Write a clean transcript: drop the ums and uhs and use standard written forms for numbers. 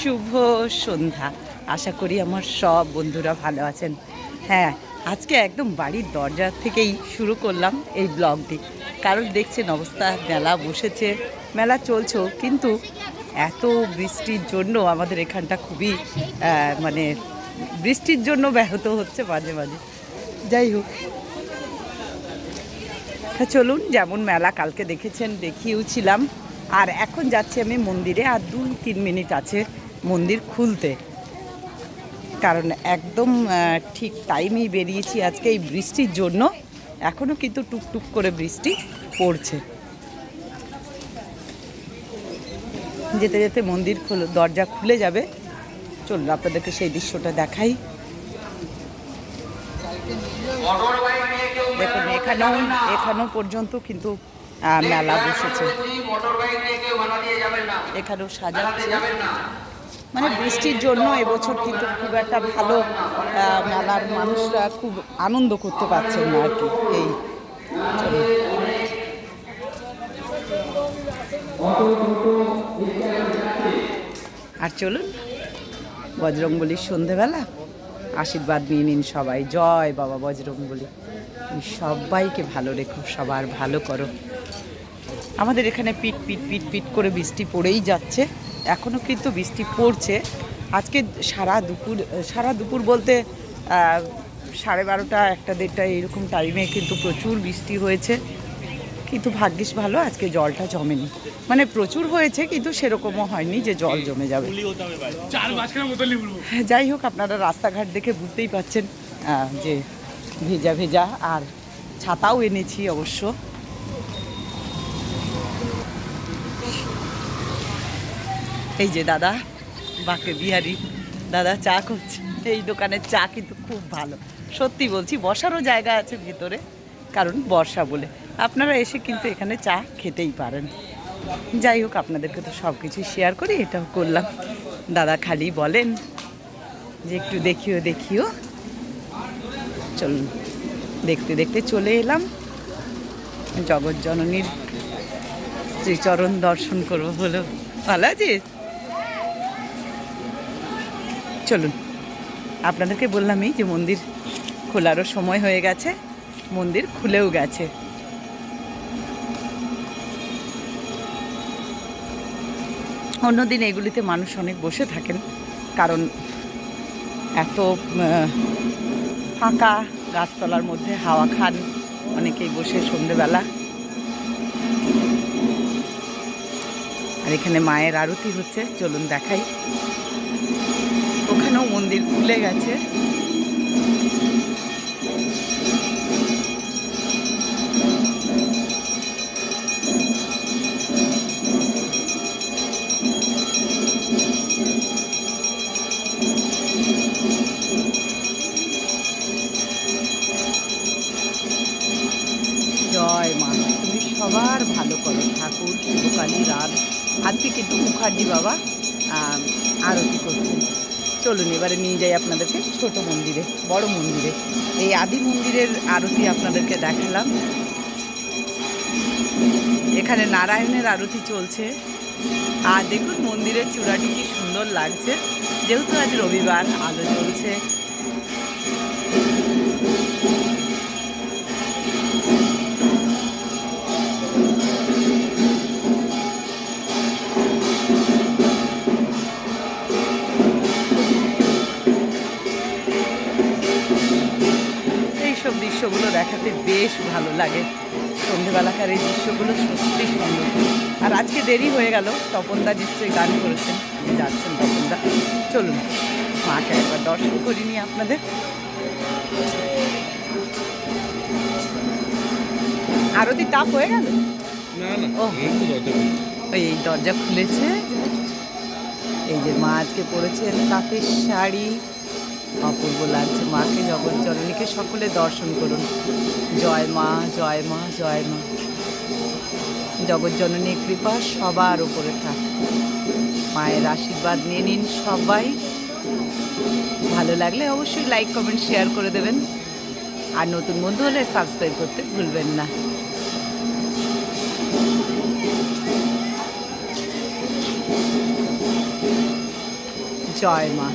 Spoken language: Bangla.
শুভ সন্ধ্যা। আশা করি আমার সব বন্ধুরা ভালো আছেন। হ্যাঁ, আজকে একদম বাড়ির দরজা থেকেই শুরু করলাম এই ব্লগটি, কারণ দেখছেন অবস্থা, মেলা বসেছে, মেলা চলছেও, কিন্তু এত বৃষ্টির জন্য আমাদের এখানটা খুবই মানে বৃষ্টির জন্য ব্যাহত হচ্ছে মাঝে মাঝে। যাই হোক, হ্যাঁ চলুন, যেমন মেলা কালকে দেখেছেন দেখিয়েওছিলাম, আর এখন যাচ্ছি আমি মন্দিরে। আর 2-3 মিনিট আছে মন্দির খুলতে, কারণ একদম ঠিক টাইমেই বেরিয়েছি আজকে এই বৃষ্টির জন্য। এখনও কিন্তু টুকটুক করে বৃষ্টি পড়ছে। যেতে যেতে মন্দির দরজা খুলে যাবে। চলুন আপনাদেরকে সেই দৃশ্যটা দেখাই। দেখুন এখানেও পর্যন্ত কিন্তু মেলা বসেছে, এখানেও সাজাচ্ছে। মানে বৃষ্টির জন্য এবছর কিন্তু খুব একটা ভালো মেলার মানুষরা খুব আনন্দ করতে পারছেন না আর কি। এই আর চলুন, বজরংবলীর সন্ধেবেলা আশীর্বাদ নিয়ে নিন সবাই। জয় বাবা বজরংবলী, সবাইকে ভালো রেখো, সবার ভালো করো। আমাদের এখানে পিট পিট পিট পিট করে বৃষ্টি পড়েই যাচ্ছে, এখনও কিন্তু বৃষ্টি পড়ছে। আজকে সারা দুপুর বলতে 12:30, 1টা 1:30 এরকম টাইমে কিন্তু প্রচুর বৃষ্টি হয়েছে। কিন্তু ভাগ্যিস ভালো আজকে জলটা জমেনি। মানে প্রচুর হয়েছে কিন্তু সেরকমও হয়নি যে জল জমে যাবে। যাই হোক, আপনারা রাস্তাঘাট দেখে বুঝতেই পারছেন যে ভেজা ভেজা, আর ছাতাও এনেছি অবশ্য। এই যে দাদা, বাঁকে বিহারি দাদা চা করছে। এই দোকানের চা কিন্তু খুব ভালো, সত্যি বলছি। বসারও জায়গা আছে ভেতরে, কারণ বর্ষা বলে। আপনারা এসে কিন্তু এখানে চা খেতেই পারেন। যাই হোক, আপনাদেরকে তো সব কিছু শেয়ার করি, এটাও করলাম। দাদা খালি বলেন যে একটু দেখিও। চলুন, দেখতে দেখতে চলে এলাম জগৎজননীর শ্রীচরণ দর্শন করবো হলো। ভালো আছিস? চলুন, আপনাদেরকে বললামই যে মন্দির খোলারও সময় হয়ে গেছে, মন্দির খুলেও গেছে। অন্যদিন এগুলিতে মানুষ অনেক বসে থাকেন, কারণ এত ফাঁকা, গাছতলার মধ্যে হাওয়া খান অনেকেই বসে সন্ধেবেলা। আর এখানে মায়ের আরতি হচ্ছে, চলুন দেখাই। ওখানেও মন্দির খুলে গেছে। জয় মা, তুমি সবার ভালো করো ঠাকুর। শুভকালী রাত আজকে কিন্তু মুখার্জি বাবা আরতি করছেন। চলুন এবারে নিয়ে যাই আপনাদেরকে ছোট মন্দিরে, বড় মন্দিরে। এই আদি মন্দিরের আরতি আপনাদেরকে দেখালাম। এখানে নারায়ণের আরতি চলছে। আর দেখুন মন্দিরের চূড়াটি কি সুন্দর লাগছে, যেহেতু আজ রবিবার, আলো জ্বলছে। এইসব দৃশ্যগুলো দেখাতে বেশ ভালো লাগে। সন্ধ্যেবেলাকার এই দৃশ্যগুলো সত্যি সুন্দর। আর আজকে দেরি হয়ে গেল, তপনদা নিশ্চয়ই গান করেছেন, যাচ্ছেন তপনদা। চলুন মাকে একবার দর্শন করিনি আপনাদের। আরতি তাপ হয়ে গেল, ও এই দরজা খুলেছে। এই যে মা আজকে পরেছেন তাঁতের শাড়ি, অপূর্ব লাগছে মাকে। জগৎজননীকে সকলে দর্শন করুন। জয় মা, জয় মা, জয় মা। জগৎজননীর কৃপা সবার উপরে থাক, মায়ের আশীর্বাদ নিয়ে নিন সবাই। ভালো লাগলে অবশ্যই লাইক, কমেন্ট, শেয়ার করে দেবেন। আর নতুন বন্ধু হলে সাবস্ক্রাইব করতে ভুলবেন না। জয় মা।